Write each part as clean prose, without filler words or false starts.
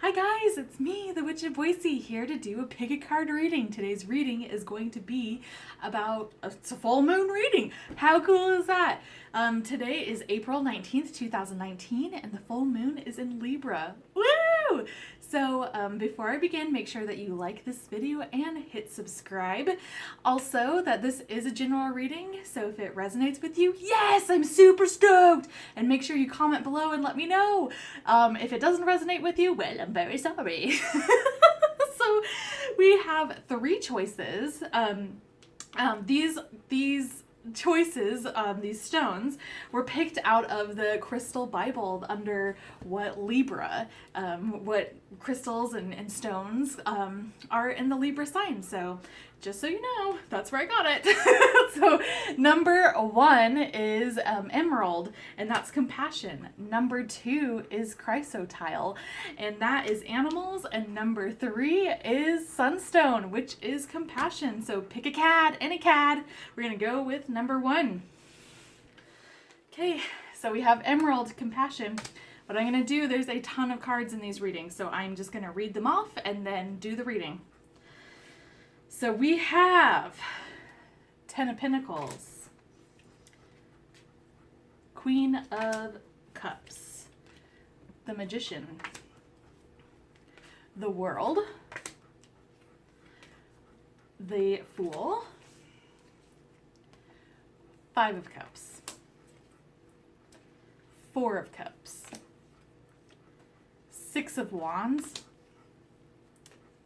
Hi guys, it's me, the Witch of Boise, here to do a pick a card reading. Today's reading is going to be about it's a full moon reading. How cool is that? Today is April 19th, 2019, and the full moon is in Libra. Woo! So before I begin, make sure that you like this video and hit subscribe. Also, that this is a general reading, so if it resonates with you, yes, I'm super stoked! And make sure you comment below and let me know. If it doesn't resonate with you, well, I'm very sorry. So we have three choices. These choices, these stones, were picked out of the crystal Bible under what Libra, what crystals and stones are in the Libra sign. So just so you know, that's where I got it. So number 1 is emerald, and that's compassion. Number 2 is chrysotile, and that is animals. And number 3 is sunstone, which is compassion. So pick a cad, any cad. We're gonna go with number 1. Okay, so we have emerald, compassion. What I'm gonna do, there's a ton of cards in these readings, so I'm just gonna read them off and then do the reading. So we have 10 of Pentacles, Queen of Cups, the Magician, the World, the Fool, 5 of Cups, 4 of Cups, 6 of Wands,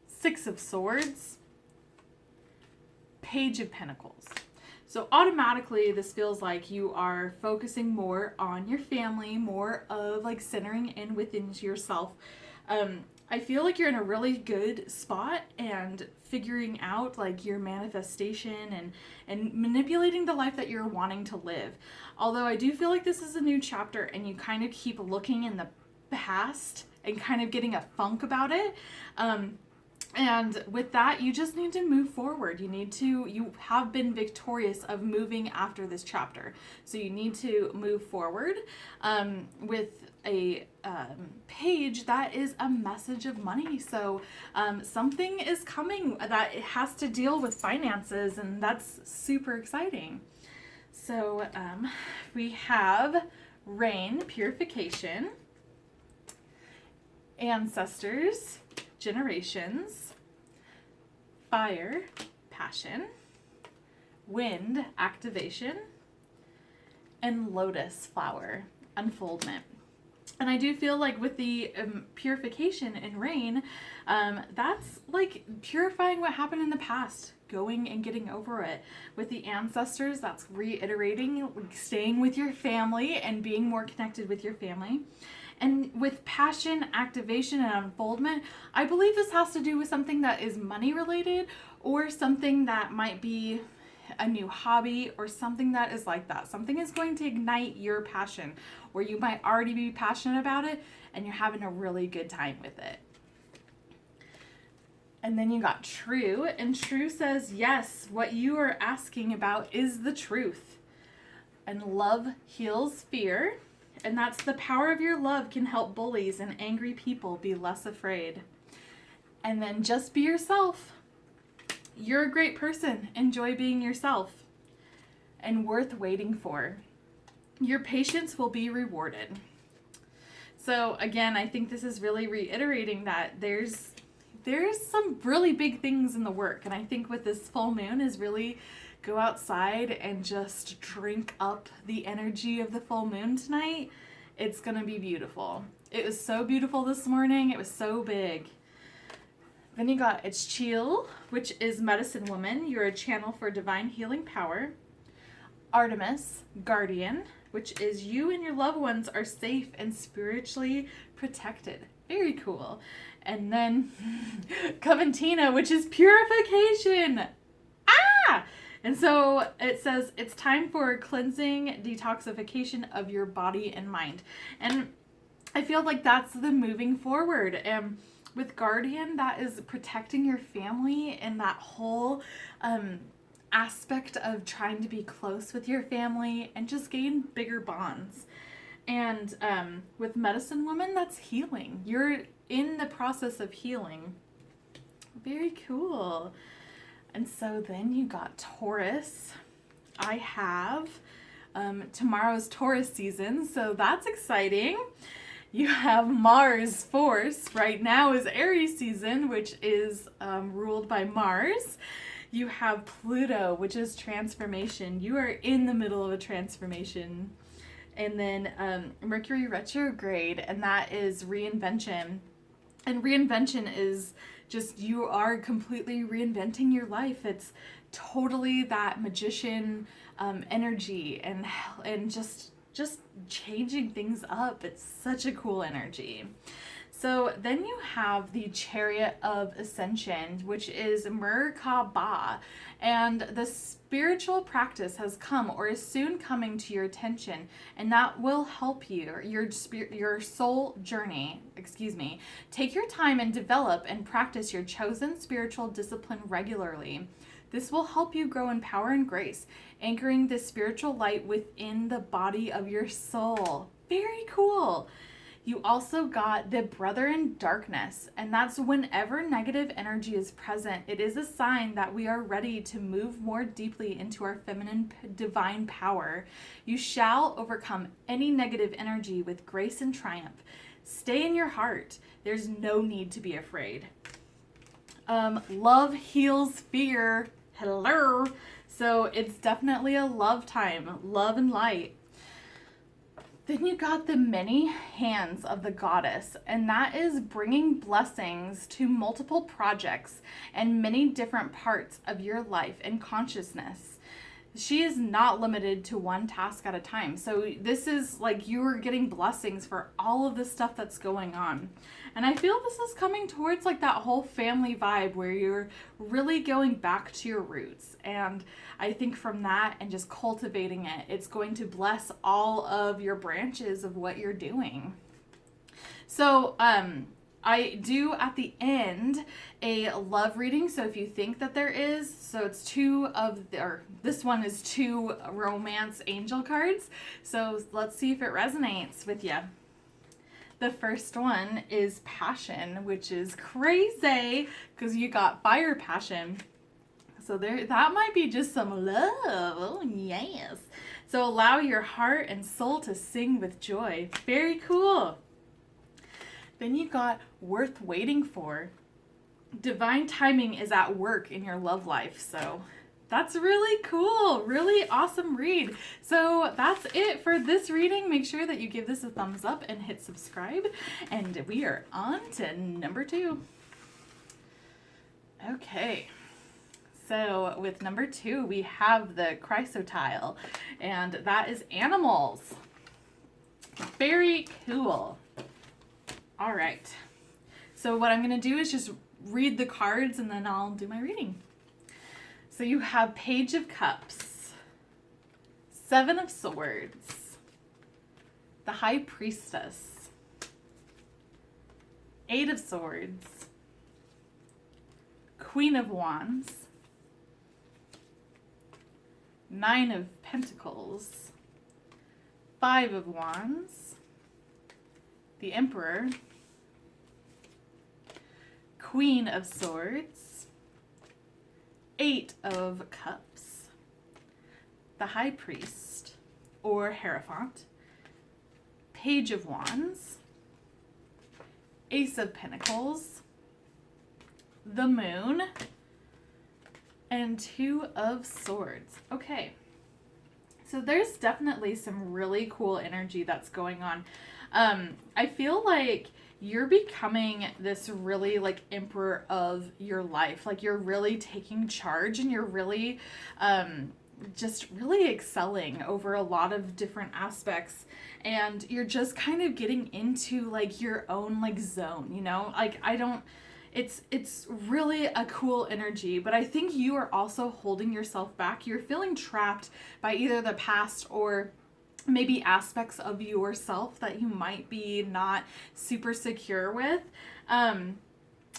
6 of Swords, Page of Pentacles. So automatically this feels like you are focusing more on your family, more of like centering in within yourself. I feel like you're in a really good spot and figuring out like your manifestation and manipulating the life that you're wanting to live. Although I do feel like this is a new chapter and you kind of keep looking in the past and kind of getting a funk about it. And with that, you just need to move forward. You have been victorious of moving after this chapter. So you need to move forward with a page that is a message of money. So something is coming that it has to deal with finances, and that's super exciting. So we have rain, purification, ancestors, generations, fire, passion, wind, activation, and lotus flower, unfoldment. And I do feel like with the purification and rain, that's like purifying what happened in the past, going and getting over it. With the ancestors, that's reiterating, staying with your family and being more connected with your family. And with passion, activation, and unfoldment, I believe this has to do with something that is money related or something that might be a new hobby or something that is like that. Something is going to ignite your passion, or you might already be passionate about it and you're having a really good time with it. And then you got true, and true says, yes, what you are asking about is the truth. And love heals fear. And that's the power of your love can help bullies and angry people be less afraid. And then just be yourself. You're a great person. Enjoy being yourself. And worth waiting for. Your patience will be rewarded. So again, I think this is really reiterating that there's some really big things in the work. And I think with this full moon is really go outside and just drink up the energy of the full moon tonight. It's gonna be beautiful. It was so beautiful this morning. It was so big. Then you got it's Chill, which is medicine woman. You're a channel for divine healing power. Artemis, guardian, which is you and your loved ones are safe and spiritually protected. Very cool. And then Coventina, which is purification. And so it says it's time for cleansing, detoxification of your body and mind. And I feel like that's the moving forward. And with Guardian, that is protecting your family and that whole aspect of trying to be close with your family and just gain bigger bonds. And with Medicine Woman, that's healing. You're in the process of healing. Very cool. And so then you got Taurus. I have tomorrow's Taurus season, so that's exciting. You have Mars Force. Right now is Aries season, which is ruled by Mars. You have Pluto, which is transformation. You are in the middle of a transformation. And then Mercury retrograde, and that is reinvention. And reinvention is just, you are completely reinventing your life. It's totally that magician energy and just changing things up. It's such a cool energy. So then you have the Chariot of Ascension, which is Merkaba, and the spiritual practice has come or is soon coming to your attention, and that will help you, your soul journey, Take your time and develop and practice your chosen spiritual discipline regularly. This will help you grow in power and grace, anchoring the spiritual light within the body of your soul. Very cool. You also got the Brother in Darkness, and that's whenever negative energy is present, it is a sign that we are ready to move more deeply into our feminine divine power. You shall overcome any negative energy with grace and triumph. Stay in your heart. There's no need to be afraid. Love heals fear. Hello. So it's definitely a love time, love and light. Then you got the many hands of the goddess, and that is bringing blessings to multiple projects and many different parts of your life and consciousness. She is not limited to one task at a time. So this is like you are getting blessings for all of the stuff that's going on. And I feel this is coming towards like that whole family vibe where you're really going back to your roots. And I think from that and just cultivating it, it's going to bless all of your branches of what you're doing. So, I do at the end a love reading. So if you think that there is, so it's this one is 2 romance angel cards. So let's see if it resonates with you. The first one is Passion, which is crazy because you got Fire Passion. So that might be just some love. Oh, yes. So allow your heart and soul to sing with joy. Very cool. Then you got Worth Waiting For. Divine timing is at work in your love life. So that's really cool. Really awesome read. So that's it for this reading. Make sure that you give this a thumbs up and hit subscribe. And we are on to number 2. Okay. So with number 2, we have the chrysotile, and that is animals. Very cool. All right. So what I'm going to do is just read the cards and then I'll do my reading. So you have Page of Cups, 7 of Swords, the High Priestess, 8 of Swords, Queen of Wands, 9 of Pentacles, 5 of Wands, the Emperor, Queen of Swords, 8 of Cups, the High Priest, or Hierophant, Page of Wands, Ace of Pentacles, the Moon, and 2 of Swords. Okay, so there's definitely some really cool energy that's going on. I feel like you're becoming this really like emperor of your life. Like you're really taking charge and you're really just really excelling over a lot of different aspects, and you're just kind of getting into like your own like zone, you know? Like it's really a cool energy, but I think you are also holding yourself back. You're feeling trapped by either the past or maybe aspects of yourself that you might be not super secure with.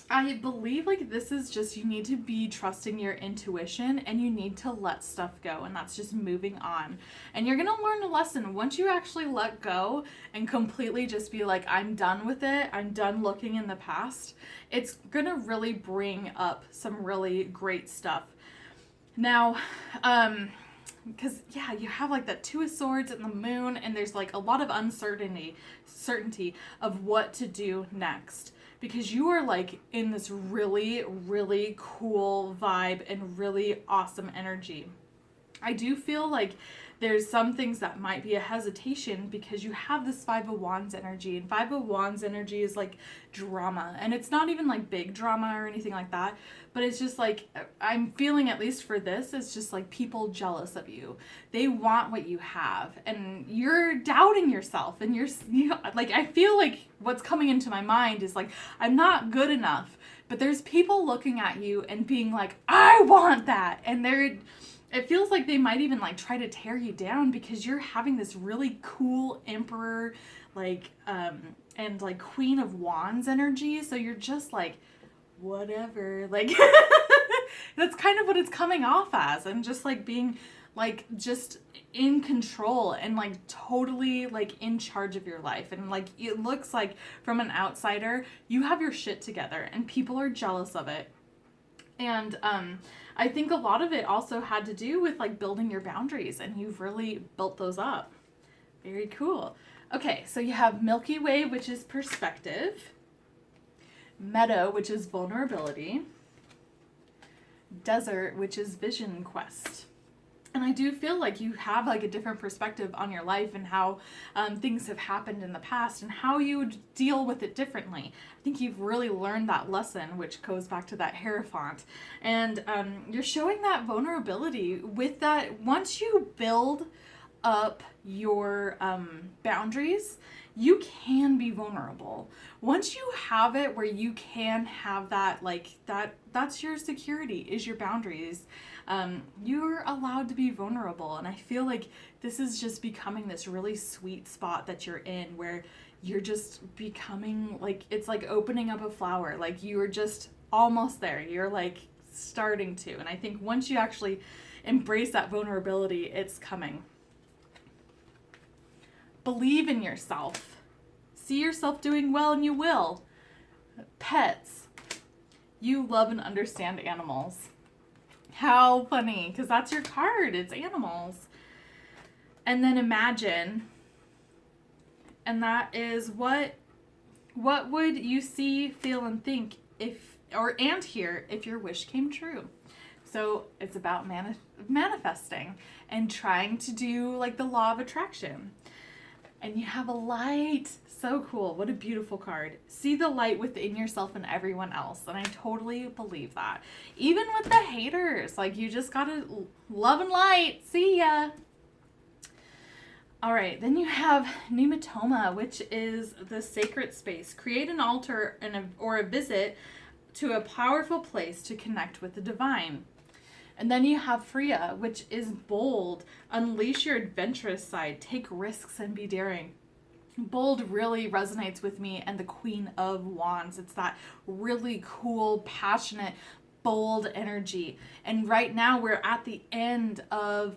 I believe like this is just, you need to be trusting your intuition and you need to let stuff go, and that's just moving on. And you're going to learn a lesson once you actually let go and completely just be like, I'm done with it. I'm done looking in the past. It's going to really bring up some really great stuff. Now, because yeah, you have like that Two of Swords and the Moon, and there's like a lot of certainty of what to do next, because you are like in this really, really cool vibe and really awesome energy. I do feel like there's some things that might be a hesitation because you have this Five of Wands energy, and Five of Wands energy is like drama, and it's not even like big drama or anything like that, but it's just like, I'm feeling, at least for this, it's just like people jealous of you. They want what you have, and you're doubting yourself, and you like, I feel like what's coming into my mind is like, I'm not good enough, but there's people looking at you and being like, I want that, and it feels like they might even like try to tear you down because you're having this really cool emperor, like, and like Queen of Wands energy. So you're just like, whatever, like, that's kind of what it's coming off as. And just like being like, just in control and like totally like in charge of your life. And like, it looks like from an outsider, you have your shit together and people are jealous of it. And, I think a lot of it also had to do with like building your boundaries, and you've really built those up. Very cool. Okay, so you have Milky Way, which is perspective, Meadow, which is vulnerability, Desert, which is vision quest. And I do feel like you have like a different perspective on your life and how things have happened in the past and how you would deal with it differently. I think you've really learned that lesson, which goes back to that Hierophant. And you're showing that vulnerability with that. Once you build up your boundaries, you can be vulnerable. Once you have it where you can have that, like that's your security, is your boundaries. You're allowed to be vulnerable. And I feel like this is just becoming this really sweet spot that you're in, where you're just becoming like, it's like opening up a flower. Like you're just almost there. You're like starting to. And I think once you actually embrace that vulnerability, it's coming. Believe in yourself. See yourself doing well, and you will. Pets. You love and understand animals. How funny, because that's your card. It's animals. And then imagine. And that is what would you see, feel, and think and hear if your wish came true? So it's about manifesting and trying to do like the law of attraction. And you have a light. So cool. What a beautiful card. See the light within yourself and everyone else. And I totally believe that. Even with the haters. Like, you just gotta love and light. See ya. All right. Then you have Pneumatoма, which is the sacred space. Create an altar or a visit to a powerful place to connect with the divine. And then you have Freya, which is bold. Unleash your adventurous side. Take risks and be daring. Bold really resonates with me, and the Queen of Wands. It's that really cool, passionate, bold energy. And right now we're at the end of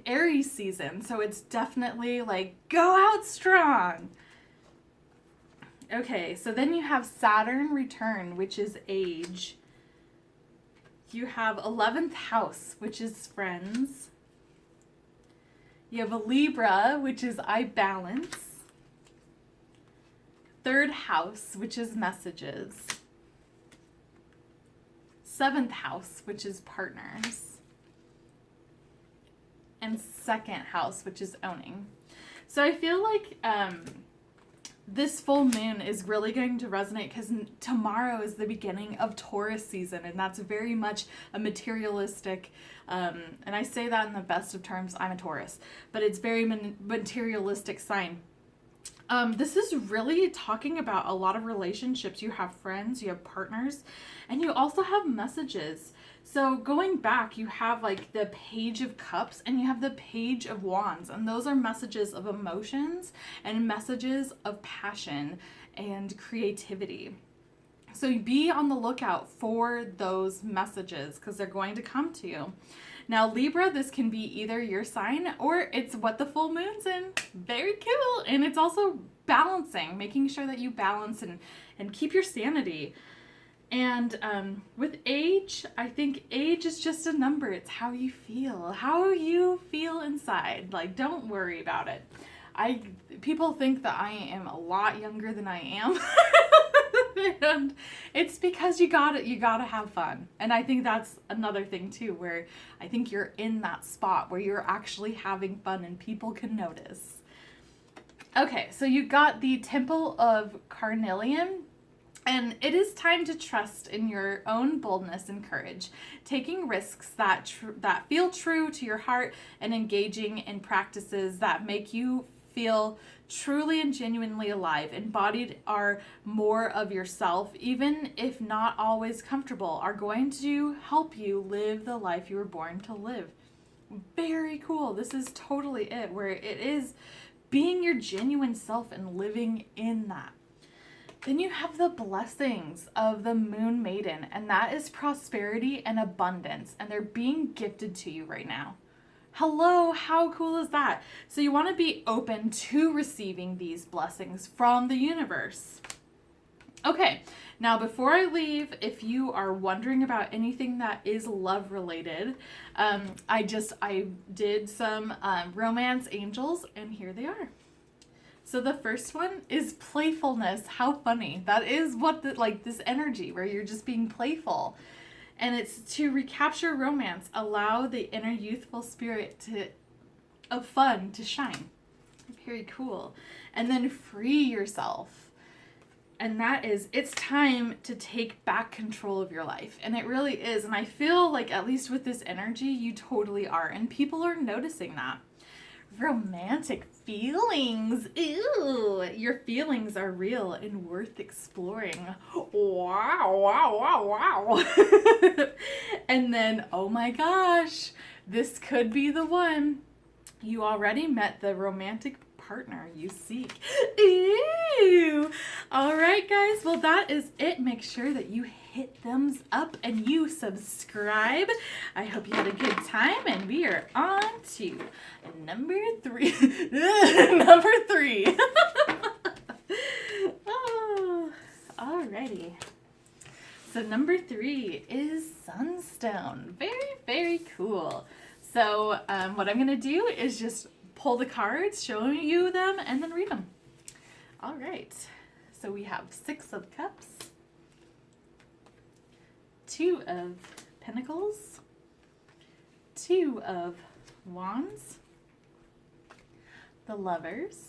Aries season, so it's definitely like, go out strong. Okay, so then you have Saturn return, which is age. You have 11th house, which is friends. You have a Libra, which is I balance. 3rd house, which is messages. 7th house, which is partners. And 2nd house, which is owning. So I feel like this full moon is really going to resonate because tomorrow is the beginning of Taurus season, and that's very much a materialistic, and I say that in the best of terms, I'm a Taurus, but it's very materialistic sign. This is really talking about a lot of relationships. You have friends, you have partners, and you also have messages. So going back, you have like the Page of Cups and you have the Page of Wands, and those are messages of emotions and messages of passion and creativity. So be on the lookout for those messages because they're going to come to you. Now, Libra, this can be either your sign or it's what the full moon's in. Very cool. And it's also balancing, making sure that you balance and keep your sanity. And with age, I think age is just a number. It's how you feel inside. Like, don't worry about it. People think that I am a lot younger than I am. And it's because you gotta have fun. And I think that's another thing too, where I think you're in that spot where you're actually having fun and people can notice. Okay, so you got the Temple of Carnelian. And it is time to trust in your own boldness and courage, taking risks that feel true to your heart and engaging in practices that make you feel truly and genuinely alive. Embodied are more of yourself, even if not always comfortable, are going to help you live the life you were born to live. Very cool. This is totally it, where it is being your genuine self and living in that. Then you have the blessings of the Moon Maiden, and that is prosperity and abundance, and they're being gifted to you right now. Hello, how cool is that? So you want to be open to receiving these blessings from the universe. Okay, now before I leave, if you are wondering about anything that is love related, I did some romance angels, and here they are. So the first one is playfulness. How funny. That is what this energy where you're just being playful. And it's to recapture romance, allow the inner youthful spirit of fun to shine. Very cool. And then free yourself. And that is, it's time to take back control of your life. And it really is. And I feel like, at least with this energy, you totally are. And people are noticing that. Romantic feelings. Ew. Your feelings are real and worth exploring. Wow, wow, wow, wow. And then, oh my gosh, this could be the one. You already met the romantic partner you seek. Ew. All right, guys. Well, that is it. Make sure that you hit thumbs up and you subscribe. I hope you had a good time, and we are on to number 3. Number 3. Oh, alrighty. So number 3 is Sunstone. Very, very cool. So what I'm going to do is just pull the cards, show you them, and then read them. All right. So we have 6 of Cups, 2 of Pentacles, 2 of Wands, the Lovers,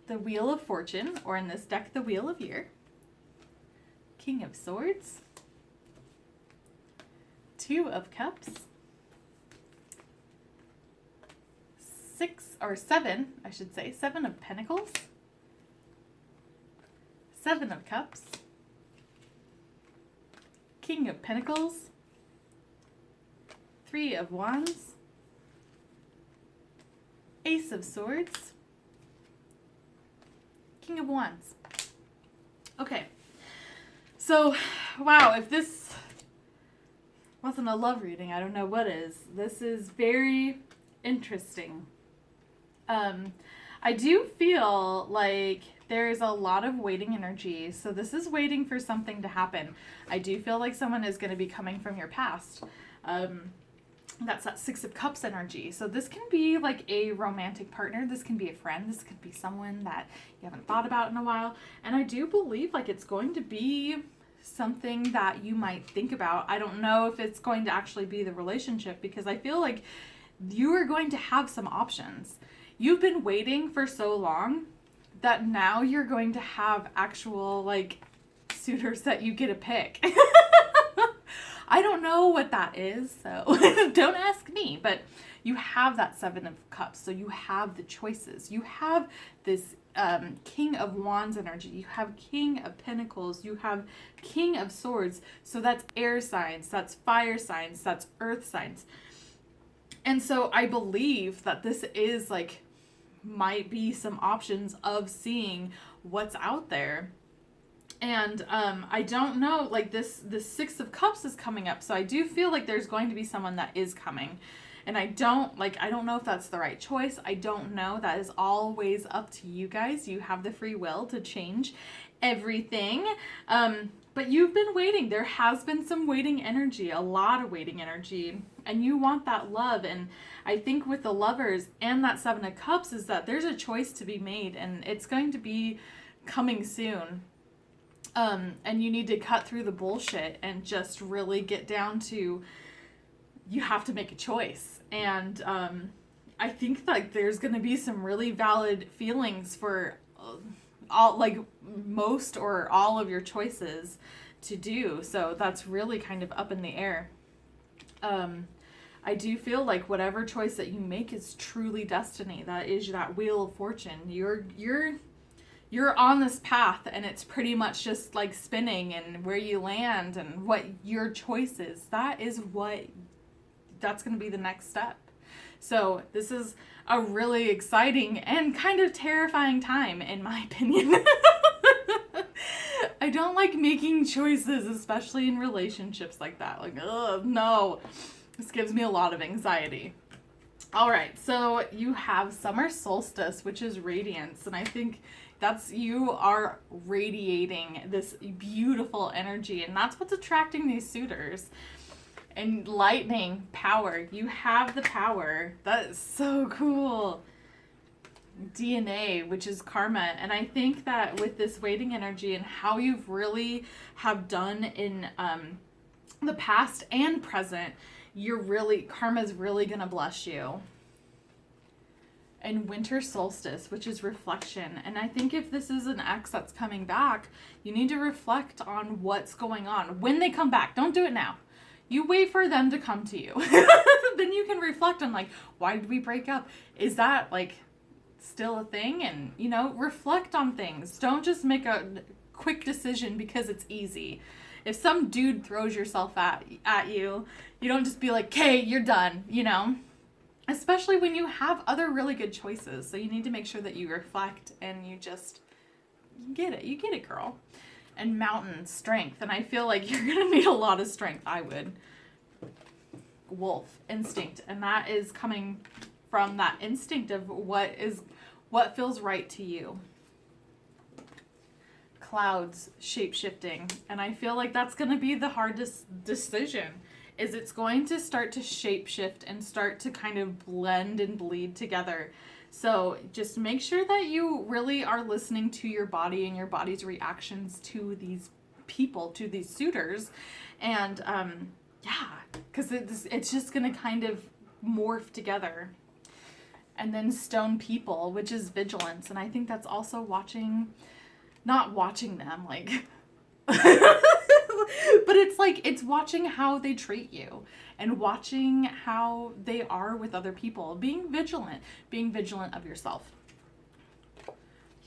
the Wheel of Fortune, or in this deck, the Wheel of Year, King of Swords, 2 of Cups, 7 of Pentacles, 7 of Cups, King of Pentacles, 3 of Wands, Ace of Swords, King of Wands. Okay, so wow, if this wasn't a love reading, I don't know what is. This is very interesting. I do feel like there's a lot of waiting energy. So this is waiting for something to happen. I do feel like someone is going to be coming from your past. That's that 6 of Cups energy. So this can be like a romantic partner. This can be a friend. This could be someone that you haven't thought about in a while. And I do believe like it's going to be something that you might think about. I don't know if it's going to actually be the relationship, because I feel like you are going to have some options. You've been waiting for so long that now you're going to have actual like suitors that you get to pick. I don't know what that is, so don't ask me, but you have that 7 of Cups, so you have the choices. You have this King of Wands energy. You have King of Pentacles. You have King of Swords. So that's air signs, that's fire signs, that's earth signs. And so I believe that this is might be some options of seeing what's out there. And I don't know, like this Six of Cups is coming up, so I do feel like there's going to be someone that is coming. And I don't know if that's the right choice. I don't know. That is always up to you guys. You have the free will to change everything. But you've been waiting. There has been some waiting energy, a lot of waiting energy. And you want that love. And I think with the Lovers and that Seven of Cups is that there's a choice to be made. And it's going to be coming soon. And you need to cut through the bullshit and just really get down to, you have to make a choice. And I think like there's going to be some really valid feelings for all, like most or all of your choices to do. So that's really kind of up in the air. I do feel like whatever choice that you make is truly destiny. That is that wheel of fortune. You're on this path, and it's pretty much just like spinning, and where you land and what your choice is. That's going to be the next step. So this is a really exciting and kind of terrifying time, in my opinion. I don't like making choices, especially in relationships like that. Like, ugh, no. This gives me a lot of anxiety. All right, so you have summer solstice, which is radiance. And I think you are radiating this beautiful energy. And that's what's attracting these suitors. Enlightening power. You have the power. That is so cool. DNA, which is karma. And I think that with this waiting energy and how you've really have done in the past and present, karma's really going to bless you. And winter solstice, which is reflection. And I think if this is an ex that's coming back, you need to reflect on what's going on. When they come back, don't do it now. You wait for them to come to you. Then you can reflect on, like, why did we break up? Is that, like, still a thing? And, reflect on things. Don't just make a quick decision because it's easy. If some dude throws yourself at you, you don't just be like, okay, you're done, Especially when you have other really good choices. So you need to make sure that you reflect and you get it. You get it, girl. And mountain strength. And I feel like you're going to need a lot of strength. I would. Wolf instinct. And that is coming from that instinct of what feels right to you. Clouds, shape-shifting. And I feel like that's going to be the hardest decision. Is it's going to start to shape-shift and start to kind of blend and bleed together. So just make sure that you really are listening to your body and your body's reactions to these people, to these suitors. And because it's just going to kind of morph together. And then stone people, which is vigilance. And I think that's also not watching them, like, but it's watching how they treat you and watching how they are with other people, being vigilant of yourself.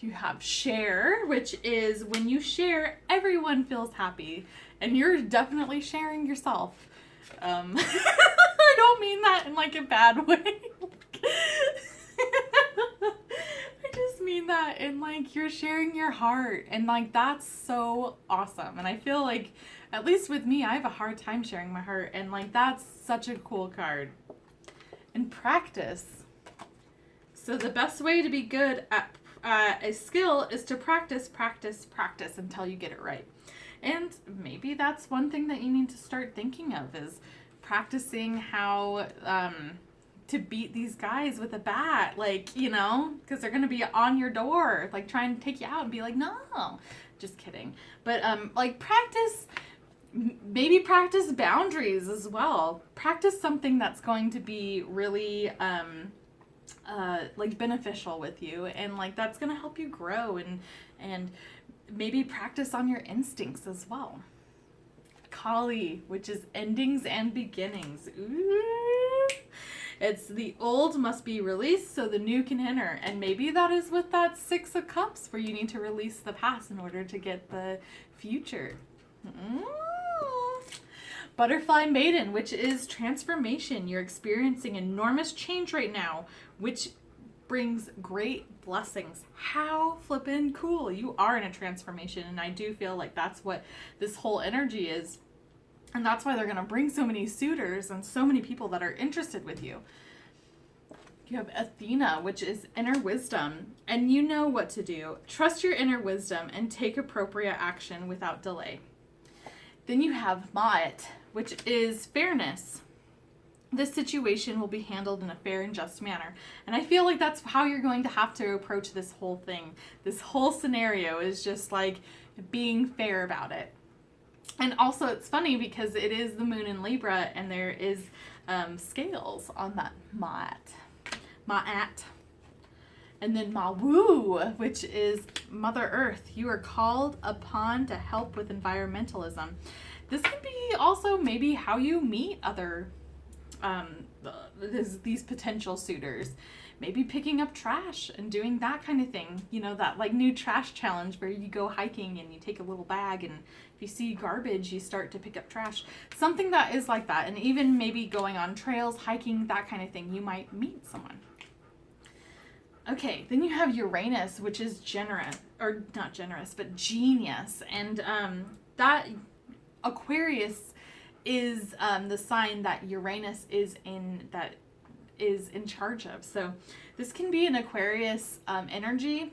You have share, which is when you share, everyone feels happy, and you're definitely sharing yourself. I don't mean that in like a bad way. I just mean that in like you're sharing your heart, and like that's so awesome. And I feel like, at least with me, I have a hard time sharing my heart, and like that's such a cool card. And practice. So the best way to be good at a skill is to practice until you get it right. And maybe that's one thing that you need to start thinking of, is practicing how to beat these guys with a bat, like, because they're going to be on your door, like trying to take you out and be like, no, just kidding. But maybe practice boundaries as well. Practice something that's going to be really like beneficial with you, and like that's going to help you grow, and maybe practice on your instincts as well. Kali, which is endings and beginnings. Ooh. It's the old must be released so the new can enter. And maybe that is with that Six of Cups, where you need to release the past in order to get the future. Butterfly Maiden, which is transformation. You're experiencing enormous change right now, which brings great blessings. How flippin' cool. You are in a transformation, and I do feel like that's what this whole energy is. And that's why they're going to bring so many suitors and so many people that are interested with you. You have Athena, which is inner wisdom, and you know what to do. Trust your inner wisdom and take appropriate action without delay. Then you have Ma'at, which is fairness. This situation will be handled in a fair and just manner. And I feel like that's how you're going to have to approach this whole thing. This whole scenario is just like being fair about it. And also it's funny because it is the moon in Libra, and there is scales on that Ma'at. And then Ma'wu, which is Mother Earth. You are called upon to help with environmentalism. This could be also maybe how you meet other these potential suitors. Maybe picking up trash and doing that kind of thing. You know, that like new trash challenge where you go hiking and you take a little bag, and if you see garbage, you start to pick up trash. Something that is like that. And even maybe going on trails, hiking, that kind of thing. You might meet someone. Okay, then you have Uranus, which is generous, or not generous, but genius. And that Aquarius is the sign that Uranus is in charge of. So this can be an Aquarius energy.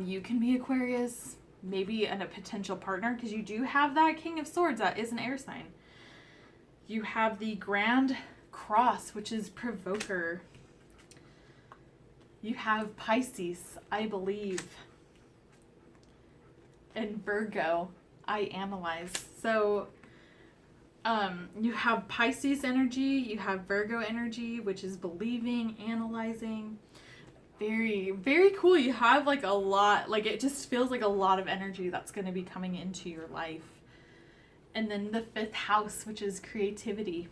You can be Aquarius, maybe in a potential partner, because you do have that King of Swords that is an air sign. You have the Grand Cross, which is provoker. You have Pisces, I believe, and Virgo, I analyze. So you have Pisces energy, you have Virgo energy, which is believing, analyzing. Very, very cool. You have like a lot, like it just feels like a lot of energy that's going to be coming into your life. And then the 5th house, which is creativity.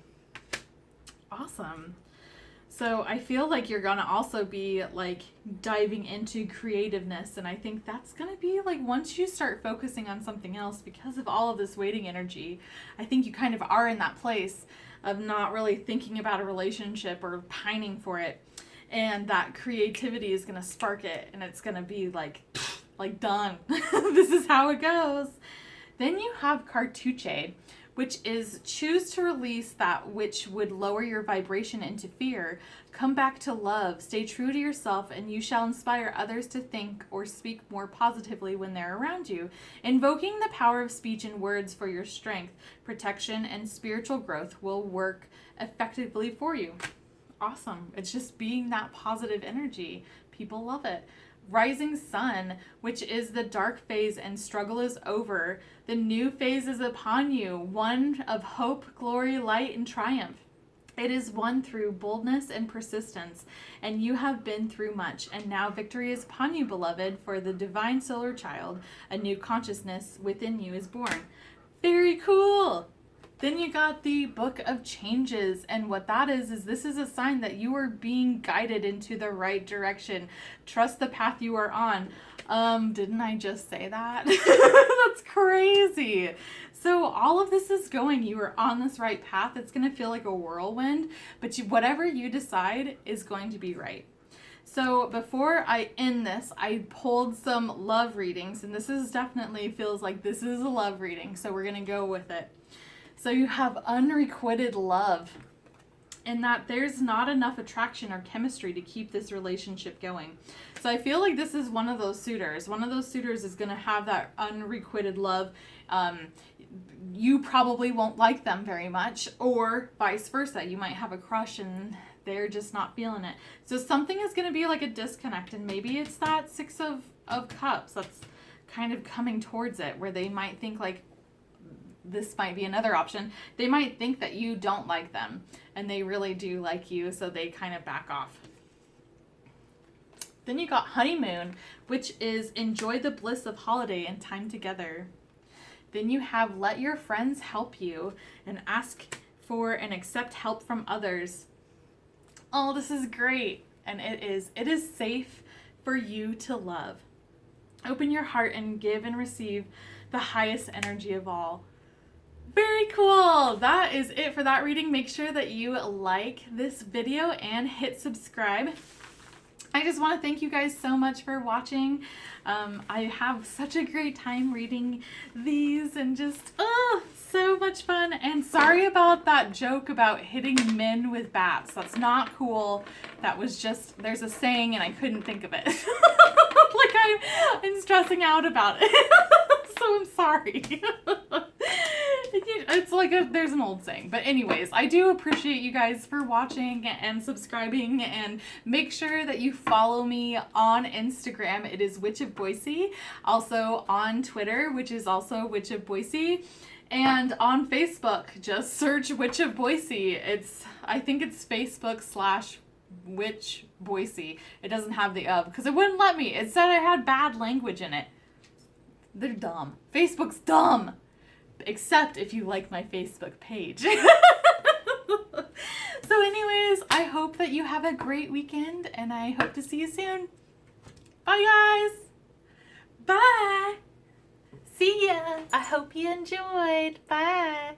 Awesome. So I feel like you're going to also be like diving into creativeness. And I think that's going to be like once you start focusing on something else, because of all of this waiting energy, I think you kind of are in that place of not really thinking about a relationship or pining for it. And that creativity is going to spark it. And it's going to be like done. This is how it goes. Then you have Cartuche, which is choose to release that which would lower your vibration into fear. Come back to love. Stay true to yourself, and you shall inspire others to think or speak more positively when they're around you. Invoking the power of speech and words for your strength, protection, and spiritual growth will work effectively for you. Awesome. It's just being that positive energy. People love it. Rising Sun, which is the dark phase and struggle is over. The new phase is upon you, one of hope, glory, light, and triumph. It is won through boldness and persistence, and you have been through much, and now victory is upon you, beloved, for the divine solar child, a new consciousness within you is born. Very cool! Then you got the Book of Changes, and what that is this is a sign that you are being guided into the right direction. Trust the path you are on. Didn't I just say that? That's crazy. So all of this is going, you are on this right path. It's going to feel like a whirlwind, but whatever you decide is going to be right. So before I end this, I pulled some love readings, and this is definitely feels like this is a love reading, so we're going to go with it. So you have unrequited love, and that there's not enough attraction or chemistry to keep this relationship going. So I feel like this is one of those suitors. One of those suitors is going to have that unrequited love. You probably won't like them very much, or vice versa. You might have a crush and they're just not feeling it. So something is going to be like a disconnect, and maybe it's that 6 of Cups that's kind of coming towards it, where they might think like, this might be another option. They might think that you don't like them, and they really do like you, so they kind of back off. Then you got Honeymoon, which is enjoy the bliss of holiday and time together. Then you have let your friends help you and ask for and accept help from others. Oh, this is great. And it is safe for you to love. Open your heart and give and receive the highest energy of all. Very cool. That is it for that reading. Make sure that you like this video and hit subscribe. I just want to thank you guys so much for watching. I have such a great time reading these and just, so much fun. And sorry about that joke about hitting men with bats. That's not cool. That was just, there's a saying and I couldn't think of it. Like I'm stressing out about it. So I'm sorry. It's like there's an old saying. But anyways, I do appreciate you guys for watching and subscribing, and make sure that you follow me on Instagram. It is Witch of Boise. Also on Twitter, which is also Witch of Boise. And on Facebook, just search Witch of Boise. I think it's Facebook/Witch Boise. It doesn't have the of, because it wouldn't let me. It said I had bad language in it. They're dumb. Facebook's dumb. Except if you like my Facebook page. So anyways, I hope that you have a great weekend, and I hope to see you soon. Bye, guys. Bye. See ya. I hope you enjoyed. Bye.